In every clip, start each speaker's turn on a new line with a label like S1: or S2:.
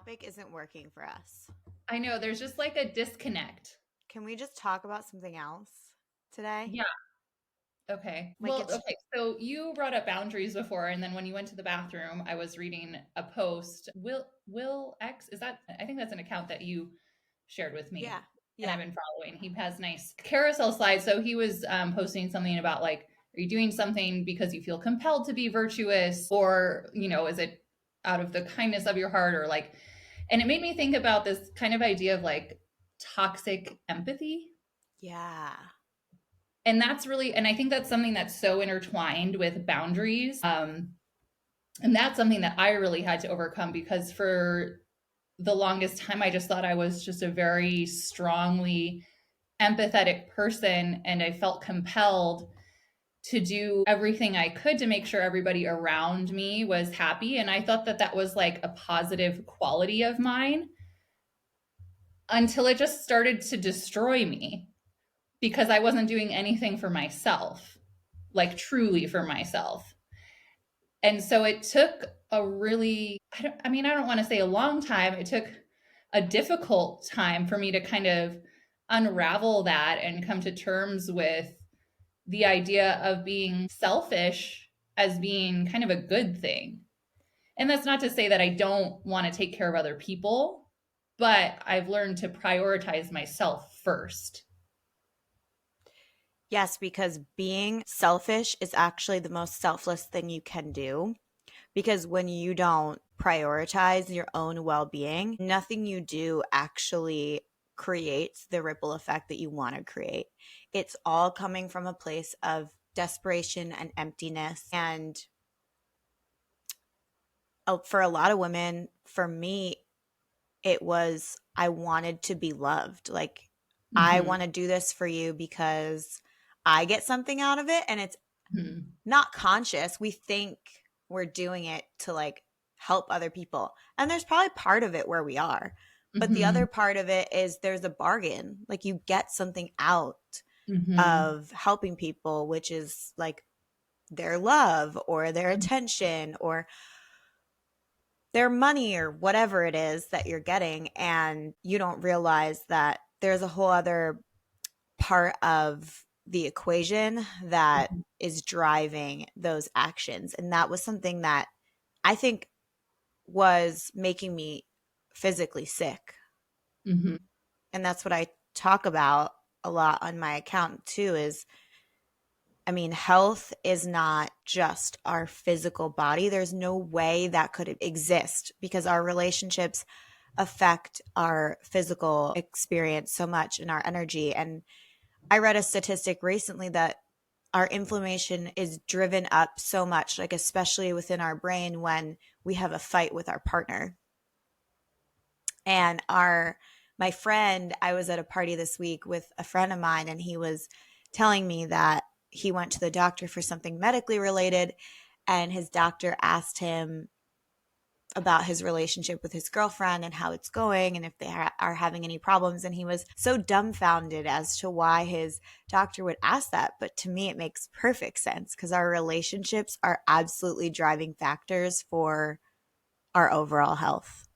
S1: topic isn't working for us.
S2: I know there's just like a disconnect.
S1: Can we just talk about something else today?
S2: Yeah. Okay.
S1: Like
S2: Well,
S1: it's
S2: okay. So you brought up boundaries before, and then when you went to the bathroom, I was reading a post. Will X, is that? I think that's an account that you shared with
S1: yeah.
S2: me, and
S1: Yeah.
S2: I've been following. He has nice carousel slides. So he was posting something about like, are you doing something because you feel compelled to be virtuous, or is it out of the kindness of your heart, or like? And it made me think about this kind of idea of like toxic empathy.
S1: Yeah.
S2: And that's really, and I think that's something that's so intertwined with boundaries. And that's something that I really had to overcome because for the longest time, I just thought I was just a very strongly empathetic person. And I felt compelled to do everything I could to make sure everybody around me was happy. And I thought that that was like a positive quality of mine until it just started to destroy me because I wasn't doing anything for myself, like truly for myself. And so it took a really, I don't want to say a long time. It took a difficult time for me to kind of unravel that and come to terms with the idea of being selfish as being kind of a good thing. And that's not to say that I don't want to take care of other people, but I've learned to prioritize myself first.
S1: Yes, because being selfish is actually the most selfless thing you can do. Because when you don't prioritize your own well being, nothing you do actually creates the ripple effect that you want to create. It's all coming from a place of desperation and emptiness. And for a lot of women, for me, it was I wanted to be loved. Like, I
S2: Mm-hmm.
S1: want to do this for you because I get something out of it. And it's
S2: Mm-hmm.
S1: not conscious. We think we're doing it to like help other people. And there's probably part of it where we are. But the
S2: Mm-hmm.
S1: other part of it is there's a bargain. Like you get something out
S2: Mm-hmm.
S1: of helping people, which is like their love or their attention or their money or whatever it is that you're getting. And you don't realize that there's a whole other part of the equation that is driving those actions. And that was something that I think was making me physically sick.
S2: Mm-hmm.
S1: And that's what I talk about a lot on my account too is I mean, health is not just our physical body. There's no way that could exist because our relationships affect our physical experience so much and our energy. And I read a statistic recently that our inflammation is driven up so much, like especially within our brain when we have a fight with our partner. And my friend, I was at a party this week with a friend of mine, and he was telling me that he went to the doctor for something medically related, and his doctor asked him about his relationship with his girlfriend and how it's going and if they are having any problems. And he was so dumbfounded as to why his doctor would ask that. But to me, it makes perfect sense because our relationships are absolutely driving factors for our overall health.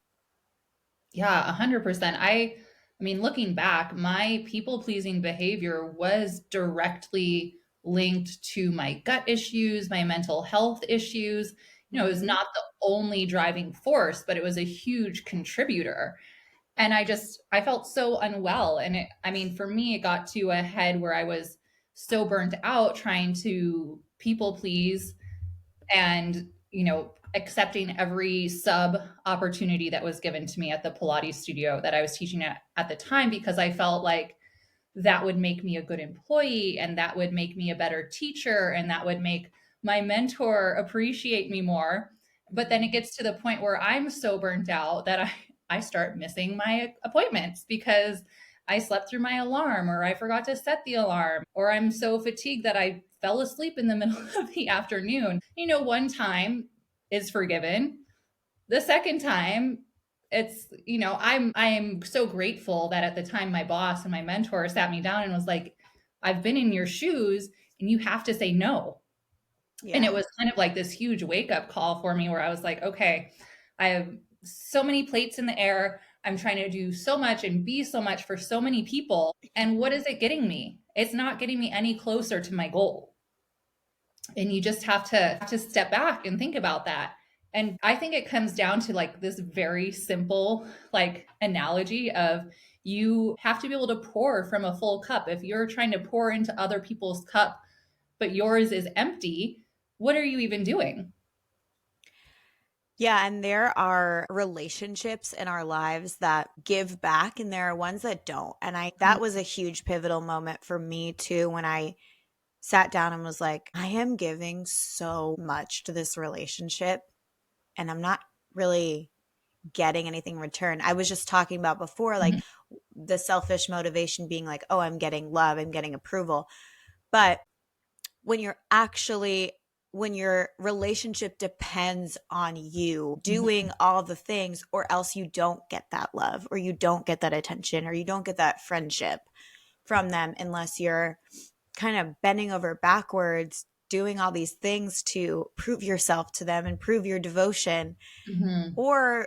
S2: Yeah, 100%. I mean, looking back, my people-pleasing behavior was directly linked to my gut issues, my mental health issues. It was
S1: Mm-hmm.
S2: not the only driving force, but it was a huge contributor. And I felt so unwell. And I mean, for me, it got to a head where I was so burnt out trying to people please and accepting every sub opportunity that was given to me at the Pilates studio that I was teaching at the time because I felt like that would make me a good employee and that would make me a better teacher and that would make my mentor appreciate me more. But then it gets to the point where I'm so burnt out that I start missing my appointments because I slept through my alarm or I forgot to set the alarm or I'm so fatigued that I fell asleep in the middle of the afternoon. One time is forgiven. The second time, I am so grateful that at the time my boss and my mentor sat me down and was like, I've been in your shoes and you have to say no. And
S1: Yeah.
S2: it was kind of like this huge wake up call for me where I was like, okay, I have so many plates in the air. I'm trying to do so much and be so much for so many people. And what is it getting me? It's not getting me any closer to my goal. And you just have to step back and think about that. And I think it comes down to like this very simple like analogy of you have to be able to pour from a full cup. If you're trying to pour into other people's cup but yours is empty, what are you even doing?
S1: Yeah, and there are relationships in our lives that give back and there are ones that don't. And I that was a huge pivotal moment for me too when I sat down and was like, I am giving so much to this relationship and I'm not really getting anything in return. I was just talking about before, like
S2: Mhm.
S1: the selfish motivation being like, oh, I'm getting love, I'm getting approval. But when you're actually when your relationship depends on you
S2: Mhm.
S1: doing all the things, or else you don't get that love or you don't get that attention or you don't get that friendship from them unless you're kind of bending over backwards doing all these things to prove yourself to them and prove your devotion,
S2: Mhm.
S1: or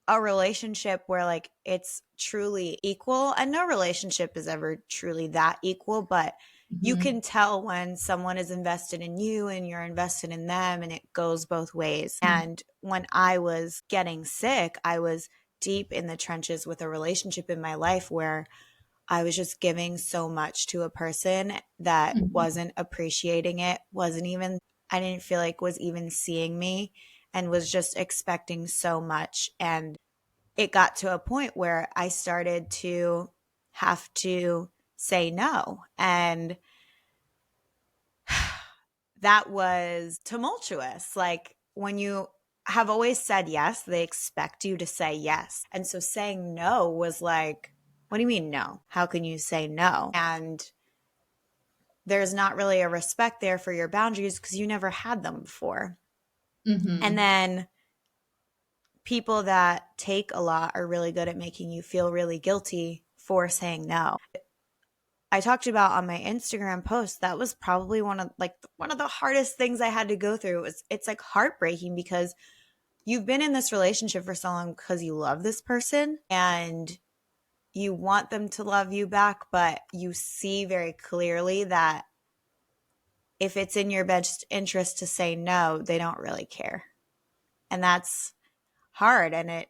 S1: a relationship where like it's truly equal. And no relationship is ever truly that equal, but you
S2: Mhm.
S1: can tell when someone is invested in you and you're invested in them, and it goes both ways. And when I was getting sick, I was deep in the trenches with a relationship in my life where I was just giving so much to a person that
S2: Mhm.
S1: wasn't appreciating it, wasn't even, I didn't feel like was even seeing me, and was just expecting so much. And it got to a point where I started to have to say no. And that was tumultuous. Like when you have always said yes, they expect you to say yes. And so saying no was like, what do you mean no? How can you say no? And there's not really a respect there for your boundaries because you never had them before. And
S2: Mhm.
S1: then people that take a lot are really good at making you feel really guilty for saying no. I talked about on my Instagram post that was probably one of the hardest things I had to go through. It's like heartbreaking because you've been in this relationship for so long because you love this person and you want them to love you back, but you see very clearly that if it's in your best interest to say no, they don't really care. And that's hard. And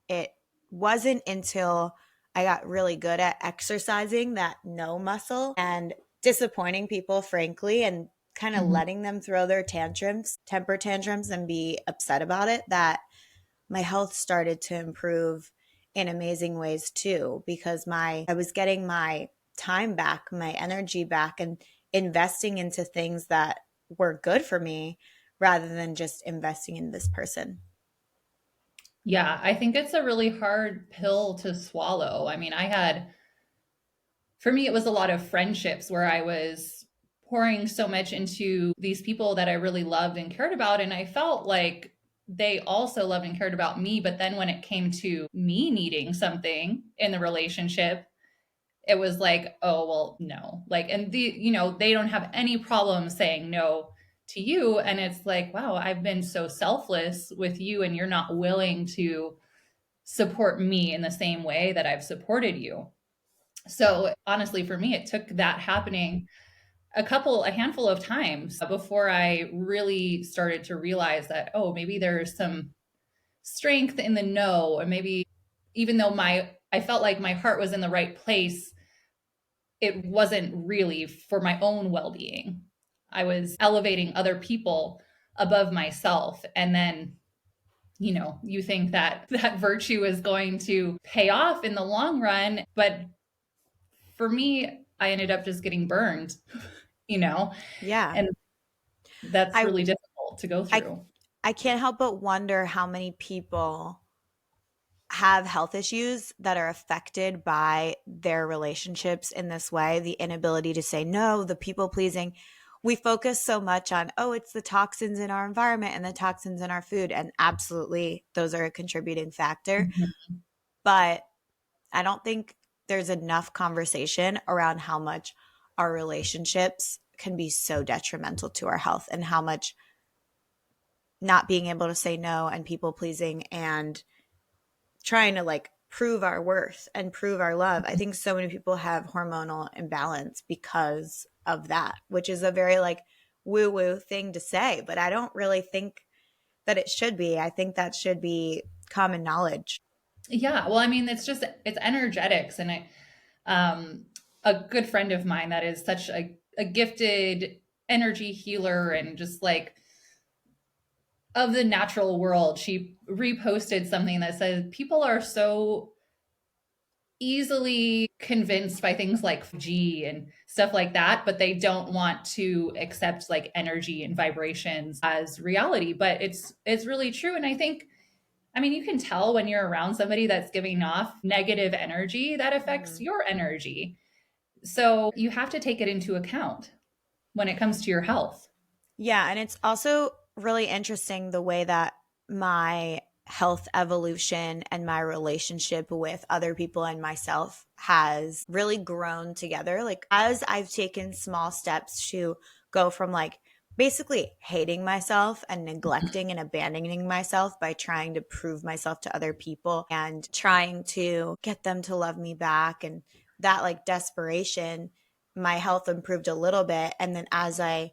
S1: it wasn't until I got really good at exercising that no muscle and disappointing people, frankly, and kind of
S2: Mhm.
S1: letting them throw their tantrums, temper tantrums, and be upset about it, that my health started to improve in amazing ways too, because I was getting my time back, my energy back, and investing into things that were good for me rather than just investing in this person.
S2: Yeah, I think it's a really hard pill to swallow. I mean, for me, it was a lot of friendships where I was pouring so much into these people that I really loved and cared about. And I felt like they also loved and cared about me. But then when it came to me needing something in the relationship, it was like, oh, well, no. Like, and they don't have any problem saying no to you. And it's like, wow, I've been so selfless with you, and you're not willing to support me in the same way that I've supported you. So honestly, for me, it took that happening a handful of times before I really started to realize that, oh, maybe there's some strength in the no, or maybe even though I felt like my heart was in the right place, it wasn't really for my own well-being. I was elevating other people above myself. And then, you think that that virtue is going to pay off in the long run, but for me, I ended up just getting burned, you know,
S1: Yeah.
S2: and that's
S1: I
S2: really difficult to go
S1: I
S2: through.
S1: I can't help but wonder how many people have health issues that are affected by their relationships in this way, the inability to say no, the people pleasing. We focus so much on, oh, it's the toxins in our environment and the toxins in our food. And absolutely, those are a contributing factor.
S2: Mhm.
S1: But I don't think there's enough conversation around how much our relationships can be so detrimental to our health, and how much not being able to say no and people pleasing and trying to like prove our worth and prove our love. I think so many people have hormonal imbalance because of that, which is a very like woo woo thing to say, but I don't really think that it should be. I think that should be common knowledge.
S2: Yeah, well, I mean, it's energetics, and um, a good friend of mine that is such a gifted energy healer and just like of the natural world. She reposted something that says people are so easily convinced by things like G and stuff like that, but they don't want to accept like energy and vibrations as reality. But it's really true, and I mean, you can tell when you're around somebody that's giving off negative energy that affects
S1: Mhm.
S2: your energy. So you have to take it into account when it comes to your health.
S1: Yeah, and it's also really interesting the way that my health evolution and my relationship with other people and myself has really grown together. Like, as I've taken small steps to go from like basically hating myself and neglecting and abandoning myself by trying to prove myself to other people and trying to get them to love me back, and that like desperation, my health improved a little bit. And then as I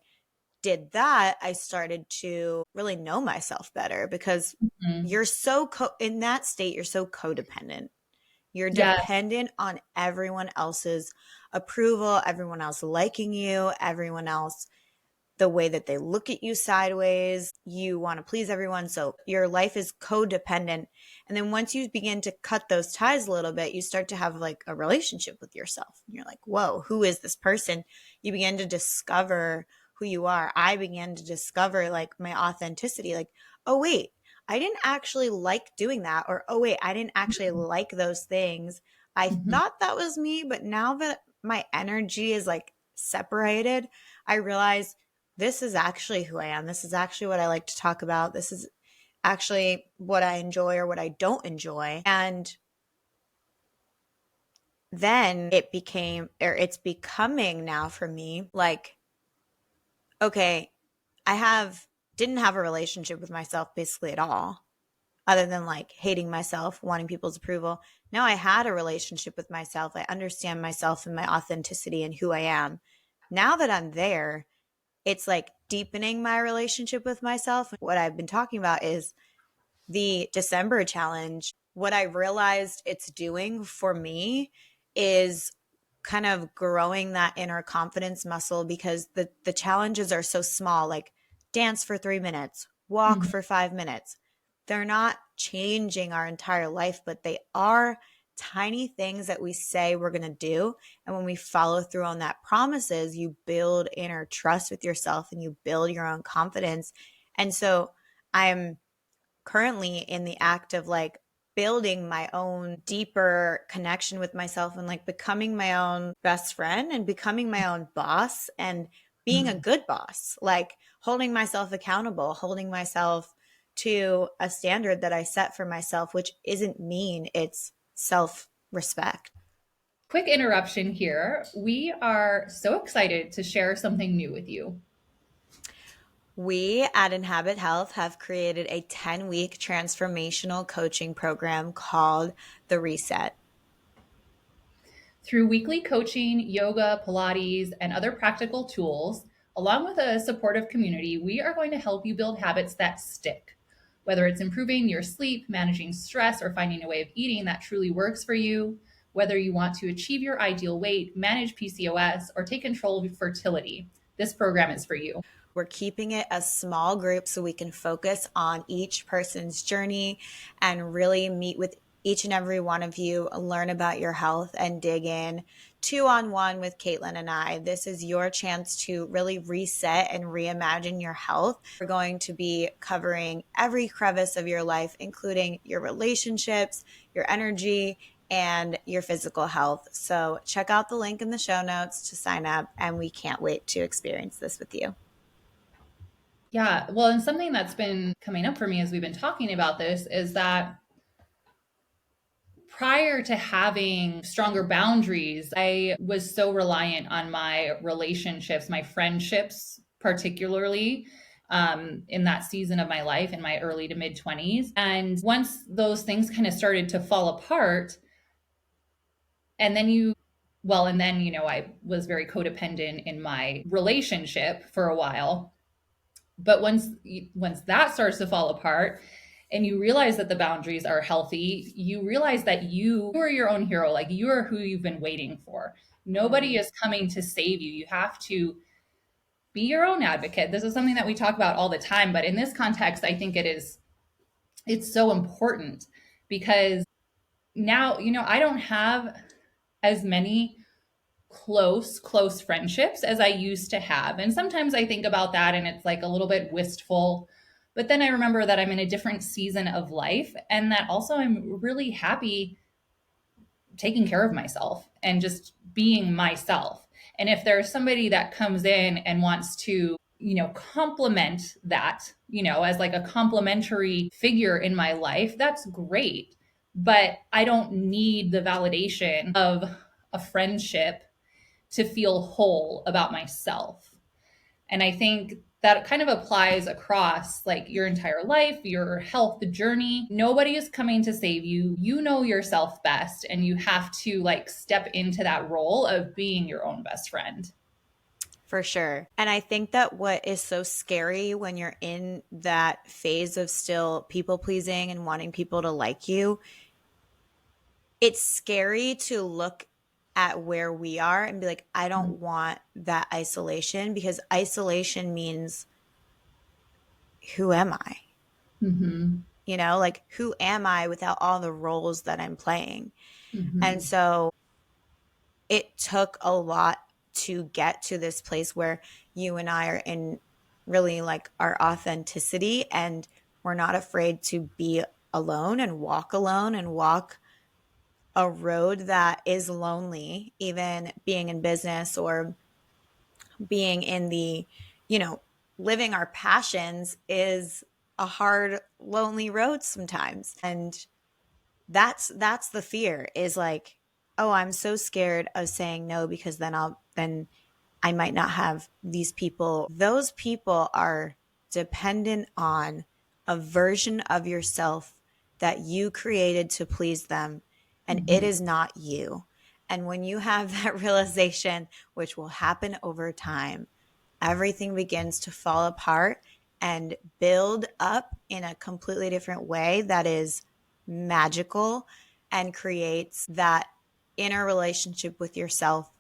S1: did that, I started to really know myself better because
S2: Mhm.
S1: you're in that state, you're so codependent. You're
S2: Yes.
S1: dependent on everyone else's approval, everyone else liking you, everyone else the way that they look at you sideways. You want to please everyone. So your life is codependent. And then once you begin to cut those ties a little bit, you start to have like a relationship with yourself. And you're like, whoa, who is this person? You begin to discover who you are. I began to discover like my authenticity. Like, oh, wait, I didn't actually like doing that. Or, oh, wait, I didn't actually like those things. I
S2: Mhm.
S1: thought that was me. But now that my energy is like separated, I realize this is actually who I am. This is actually what I like to talk about. This is actually what I enjoy or what I don't enjoy. And then it became, or it's becoming now for me, like, okay, I didn't have a relationship with myself basically at all, other than like hating myself, wanting people's approval. Now I had a relationship with myself. I understand myself and my authenticity and who I am. Now that I'm there, it's like deepening my relationship with myself. What I've been talking about is the December challenge. What I realized it's doing for me is kind of growing that inner confidence muscle, because the challenges are so small, like dance for 3 minutes, walk
S2: Mhm.
S1: for 5 minutes. They're not changing our entire life, but they are tiny things that we say we're going to do, and when we follow through on that promises, you build inner trust with yourself and you build your own confidence. And so I'm currently in the act of like building my own deeper connection with myself and like becoming my own best friend and becoming my own boss and being a
S2: Mhm.
S1: good boss, like holding myself accountable, holding myself to a standard that I set for myself, which isn't mean, it's self respect.
S2: Quick interruption here. We are so excited to share something new with you.
S1: We at Inhabit Health have created a 10-week transformational coaching program called The Reset.
S2: Through weekly coaching, yoga, Pilates, and other practical tools, along with a supportive community, we are going to help you build habits that stick. Whether it's improving your sleep, managing stress, or finding a way of eating that truly works for you, whether you want to achieve your ideal weight, manage PCOS, or take control of fertility, this program is for you.
S1: We're keeping it a small group so we can focus on each person's journey and really meet with each and every one of you, learn about your health, and dig in 2-on-1 with Caitlin and I. This is your chance to really reset and reimagine your health. We're going to be covering every crevice of your life, including your relationships, your energy, and your physical health. So check out the link in the show notes to sign up, and we can't wait to experience this with you.
S2: Yeah, well, and something that's been coming up for me as we've been talking about this is that prior to having stronger boundaries, I was so reliant on my relationships, my friendships particularly. in that season of my life in my early to mid 20s. And once those things kind of started to fall apart, and then I was very codependent in my relationship for a while. But once that starts to fall apart, and you realize that the boundaries are healthy, you realize that you are your own hero. Like, you are who you've been waiting for. Nobody
S1: Mm,
S2: is coming to save you. You have to be your own advocate. This is something that we talk about all the time, but in this context, I think it's so important because now, I don't have as many close friendships as I used to have. And sometimes I think about that and it's like a little bit wistful. But then I remember that I'm in a different season of life and that also I'm really happy taking care of myself and just being myself. And if there's somebody that comes in and wants to, complement that, as like a complementary figure in my life, that's great. But I don't need the validation of a friendship to feel whole about myself. And I think that kind of applies across like your entire life, your health journey. Nobody is coming to save you. You know yourself best, and you have to like step into that role of being your own best friend.
S1: for sure. And I think that what is so scary when you're in that phase of still people pleasing and wanting people to like you, it's scary to look at where we are and be like, I don't want that isolation, because isolation means, who am I?
S2: Mm-hmm.
S1: Like, who am I without all the roles that I'm playing? And
S2: Mm-hmm.
S1: so it took a lot to get to this place where you and I are in really like our authenticity, and we're not afraid to be alone and walk a road that is lonely, even being in business or being in the, you know, living our passions is a hard, lonely road sometimes. And that's the fear, is like, oh, I'm so scared of saying no because then I might not have these people. Those people are dependent on a version of yourself that you created to please them, and it
S2: Mm-hmm.
S1: is not you. And when you have that realization, which will happen over time, everything begins to fall apart and build up in a completely different way that is magical and creates that inner relationship with yourself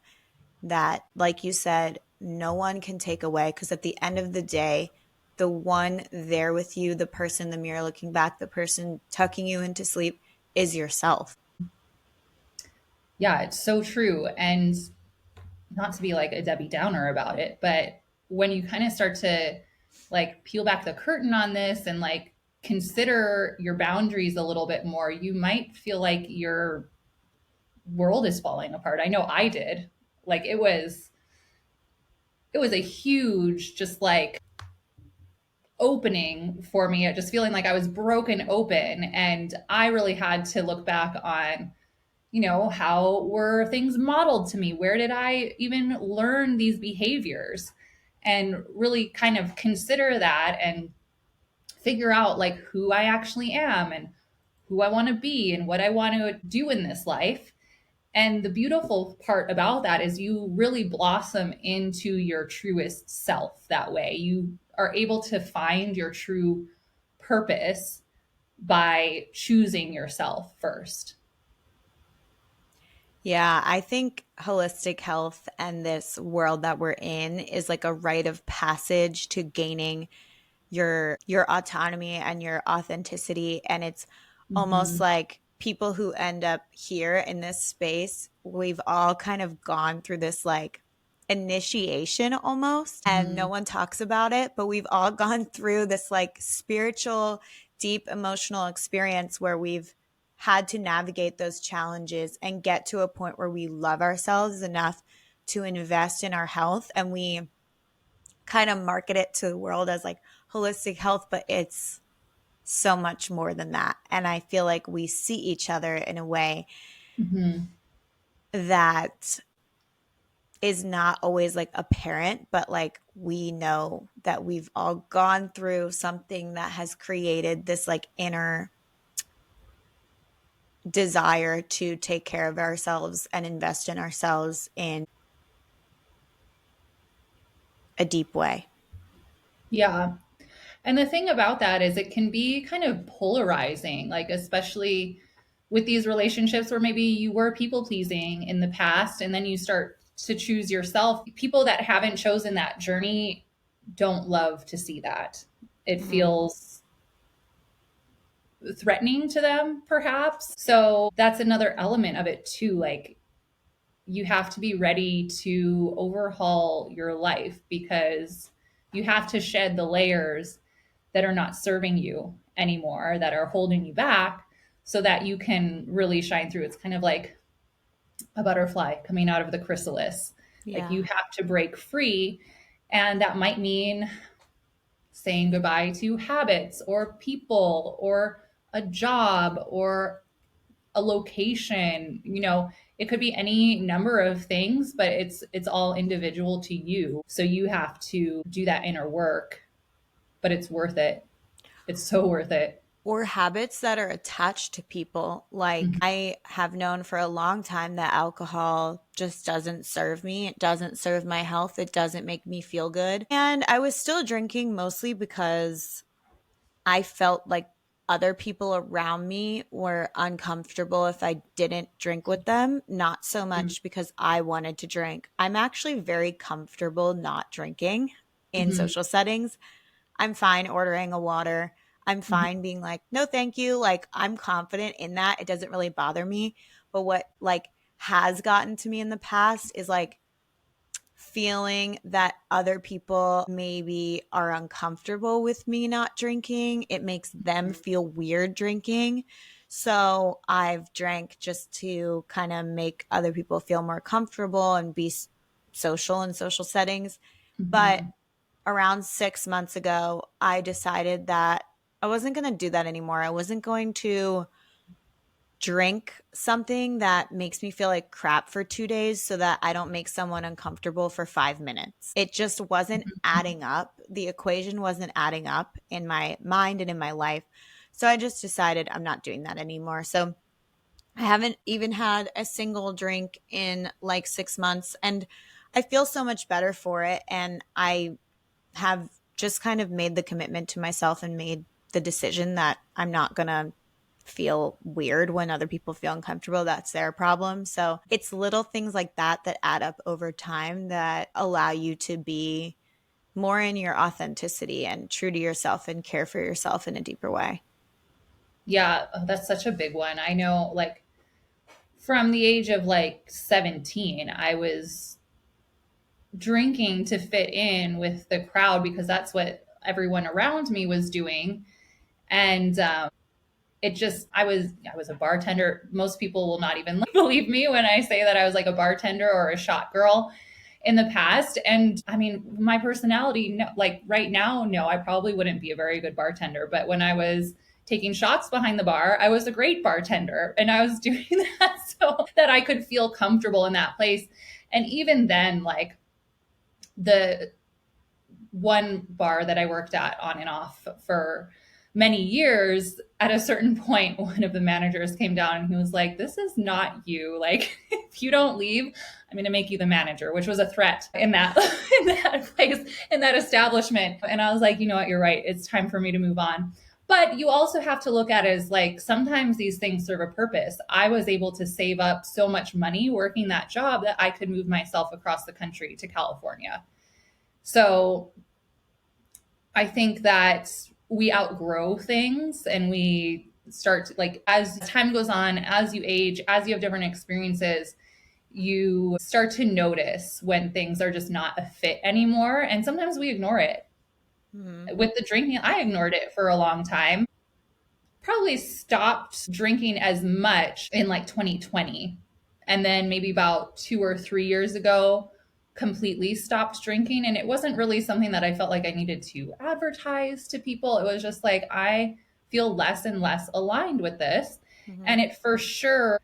S1: that, like you said, no one can take away. Because at the end of the day, the one there with you, the person in the mirror looking back, the person tucking you into sleep, is yourself.
S2: Yeah, it's so true. And not to be like a Debbie Downer about it, but when you kind of start to like peel back the curtain on this and like consider your boundaries a little bit more, you might feel like your world is falling apart. I know I did. Like it was a huge just like opening for me, just feeling like I was broken open, and I really had to look back on, how were things modeled to me? Where did I even learn these behaviors? And really kind of consider that and figure out like who I actually am and who I want to be and what I want to do in this life. And the beautiful part about that is you really blossom into your truest self that way. You are able to find your true purpose by choosing yourself first.
S1: Yeah, I think holistic health and this world that we're in is like a rite of passage to gaining your autonomy and your authenticity. And it's almost
S2: Mm-hmm.
S1: like people who end up here in this space, we've all kind of gone through this like initiation almost, and no
S2: Mm-hmm.
S1: one talks about it, but we've all gone through this like spiritual, deep emotional experience where we've had to navigate those challenges and get to a point where we love ourselves enough to invest in our health. And we kind of market it to the world as like holistic health, but it's so much more than that. And I feel like we see each other in a way
S2: Mm-hmm.
S1: that is not always like apparent, but like we know that we've all gone through something that has created this like inner desire to take care of ourselves and invest in ourselves in a deep way.
S2: Yeah. And the thing about that is it can be kind of polarizing, like, especially with these relationships where maybe you were people pleasing in the past and then you start to choose yourself. People that haven't chosen that journey don't love to see that. It
S1: Mm,
S2: feels threatening to them, perhaps. So that's another element of it, too. Like, you have to be ready to overhaul your life because you have to shed the layers that are not serving you anymore, that are holding you back, so that you can really shine through. It's kind of like a butterfly coming out of the chrysalis. Like,
S1: yeah.
S2: you have to break free. And that might mean saying goodbye to habits or people or a job or a location. It could be any number of things, but it's all individual to you. So you have to do that inner work, but it's worth it. It's so worth it.
S1: Or habits that are attached to people. Like,
S2: Mhm.
S1: I have known for a long time that alcohol just doesn't serve me. It doesn't serve my health. It doesn't make me feel good. And I was still drinking mostly because I felt like other people around me were uncomfortable if I didn't drink with them, not so much because I wanted to drink. I'm actually very comfortable not drinking in
S2: Mhm.
S1: social settings. I'm fine ordering a water. I'm
S2: Mhm.
S1: fine being like, no, thank you. Like, I'm confident in that. It doesn't really bother me. But what like has gotten to me in the past is like feeling that other people maybe are uncomfortable with me not drinking. It makes them feel weird drinking. So I've drank just to kind of make other people feel more comfortable and be social in social settings. But
S2: Mhm.
S1: around 6 months ago, I decided that I wasn't going to do that anymore. I wasn't going to drink something that makes me feel like crap for 2 days so that I don't make someone uncomfortable for 5 minutes. It just wasn't
S2: Mhm.
S1: adding up. The equation wasn't adding up in my mind and in my life. So I just decided I'm not doing that anymore. So I haven't even had a single drink in like 6 months. And I feel so much better for it. And I have just kind of made the commitment to myself and made the decision that I'm not going to feel weird when other people feel uncomfortable. That's their problem. So it's little things like that that add up over time that allow you to be more in your authenticity and true to yourself and care for yourself in a deeper way.
S2: Yeah, oh, that's such a big one. I know, like, from the age of like 17, I was drinking to fit in with the crowd because that's what everyone around me was doing. And I was a bartender. Most people will not even believe me when I say that I was like a bartender or a shot girl in the past. And I mean, my personality, no, like right now, no, I probably wouldn't be a very good bartender. But when I was taking shots behind the bar, I was a great bartender. And I was doing that so that I could feel comfortable in that place. And even then, like, the one bar that I worked at on and off for many years, at a certain point, one of the managers came down and he was like, "This is not you. Like, if you don't leave, I'm going to make you the manager," which was a threat in that in that place, in that establishment. And I was like, you know what, you're right. It's time for me to move on. But you also have to look at it as like sometimes these things serve a purpose. I was able to save up so much money working that job that I could move myself across the country to California. So I think that we outgrow things and we start to, like, as time goes on, as you age, as you have different experiences, you start to notice when things are just not a fit anymore. And sometimes we ignore it.
S1: Mm-hmm.
S2: With the drinking, I ignored it for a long time. Probably stopped drinking as much in like 2020. And then maybe about 2 or 3 years ago, completely stopped drinking. And it wasn't really something that I felt like I needed to advertise to people. It was just like, I feel less and less aligned with this.
S1: Mm-hmm.
S2: And it for sure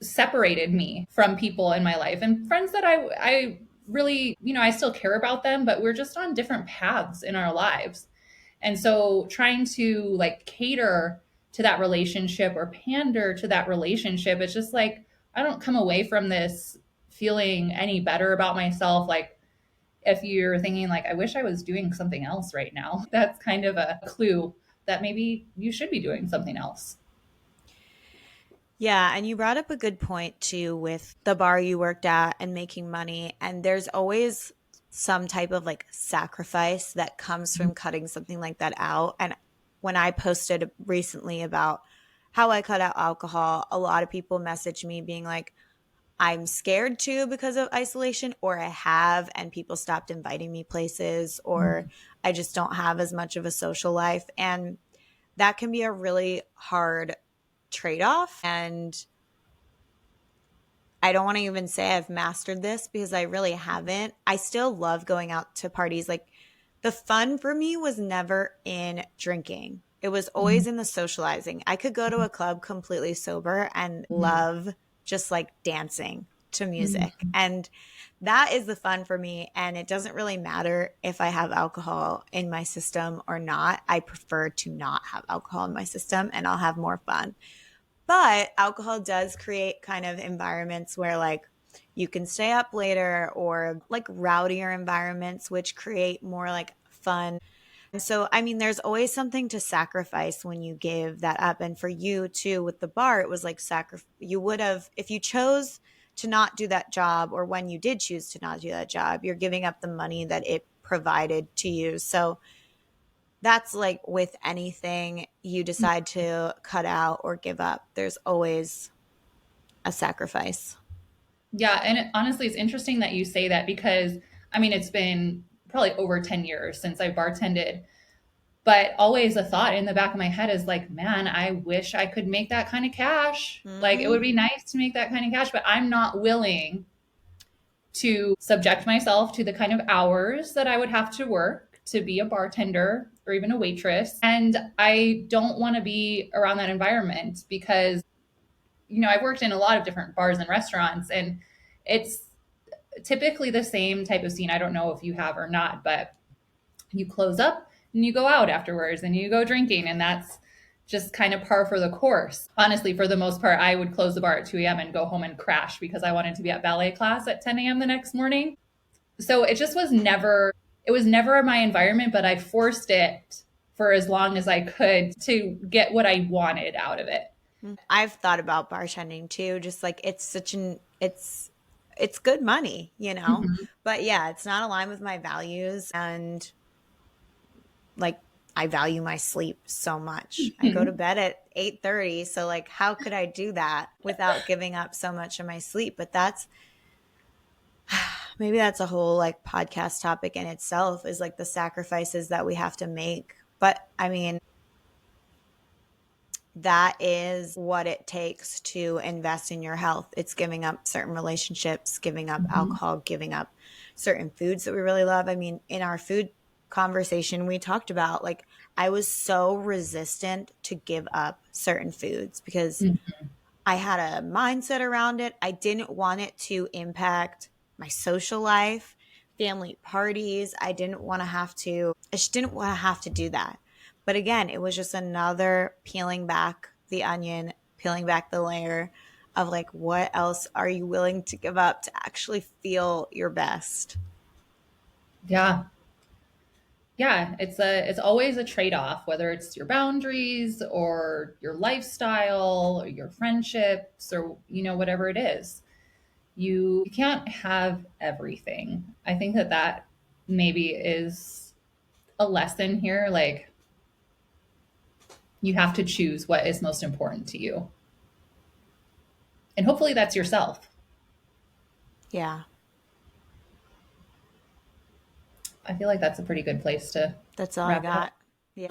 S2: separated me from people in my life and friends that I really, I still care about them, but we're just on different paths in our lives. And so trying to like cater to that relationship or pander to that relationship, it's just like I don't come away from this feeling any better about myself. Like if you're thinking like I wish I was doing something else right now, that's kind of a clue that maybe you should be doing something else.
S1: Yeah, and you brought up a good point too with the bar you worked at and making money. And there's always some type of like sacrifice that comes from cutting something like that out. And when I posted recently about how I cut out alcohol, a lot of people messaged me being like, I'm scared too because of isolation, or I have, and people stopped inviting me places, or I just don't have as much of a social life. And that can be a really hard trade off. And I don't want to even say I've mastered this because I really haven't. I still love going out to parties. Like the fun for me was never in drinking. It was always in the socializing. I could go to a club completely sober and love just like dancing to music. And that is the fun for me. And it doesn't really matter if I have alcohol in my system or not. I prefer to not have alcohol in my system and I'll have more fun. But alcohol does create kind of environments where like you can stay up later, or like rowdier environments, which create more like fun. And so, I mean, there's always something to sacrifice when you give that up. And for you too, with the bar, it was like you would have, if you chose to not do that job, or when you did choose to not do that job, you're giving up the money that it provided to you. So that's like with anything you decide to cut out or give up, there's always a sacrifice.
S2: Yeah, and honestly, it's interesting that you say that because I mean, it's been probably over 10 years since I bartended, but always a thought in the back of my head is like, man, I wish I could make that kind of cash. Like it
S1: Mm-hmm.
S2: would be nice to make that kind of cash, but I'm not willing to subject myself to the kind of hours that I would have to work to be a bartender or even a waitress. And I don't want to be around that environment because, I've worked in a lot of different bars and restaurants, and it's typically the same type of scene. I don't know if you have or not, but you close up and you go out afterwards and you go drinking, and that's just kind of par for the course. Honestly, for the most part, I would close the bar at 2 a.m. and go home and crash because I wanted to be at ballet class at 10 a.m. the next morning. So it just was never my environment, but I forced it for as long as I could to get what I wanted out of it.
S1: I've thought about bartending too, just like it's good money, you know.
S2: Mhm.
S1: But yeah, it's not aligned with my values, and like I value my sleep so much. I go to bed at 8:30, so like how could I do that without giving up so much of my sleep? But that's maybe that's a whole like podcast topic in itself, is like the sacrifices that we have to make. But I mean, that is what it takes to invest in your health. It's giving up certain relationships, giving up
S2: Mhm.
S1: alcohol, giving up certain foods that we really love. I mean, in our food conversation, we talked about like I was so resistant to give up certain foods because
S2: Mhm.
S1: I had a mindset around it. I didn't want it to impact my social life, family parties. I just didn't want to have to do that. But again, it was just another peeling back the onion, peeling back the layer of like, what else are you willing to give up to actually feel your best?
S2: Yeah. Yeah, it's always a trade-off, whether it's your boundaries or your lifestyle or your friendships or whatever it is. You can't have everything. I think that maybe is a lesson here. Like you have to choose what is most important to you. And hopefully that's yourself.
S1: Yeah,
S2: I feel like that's a pretty good place to
S1: that's all I
S2: wrap it up.
S1: got. Yeah.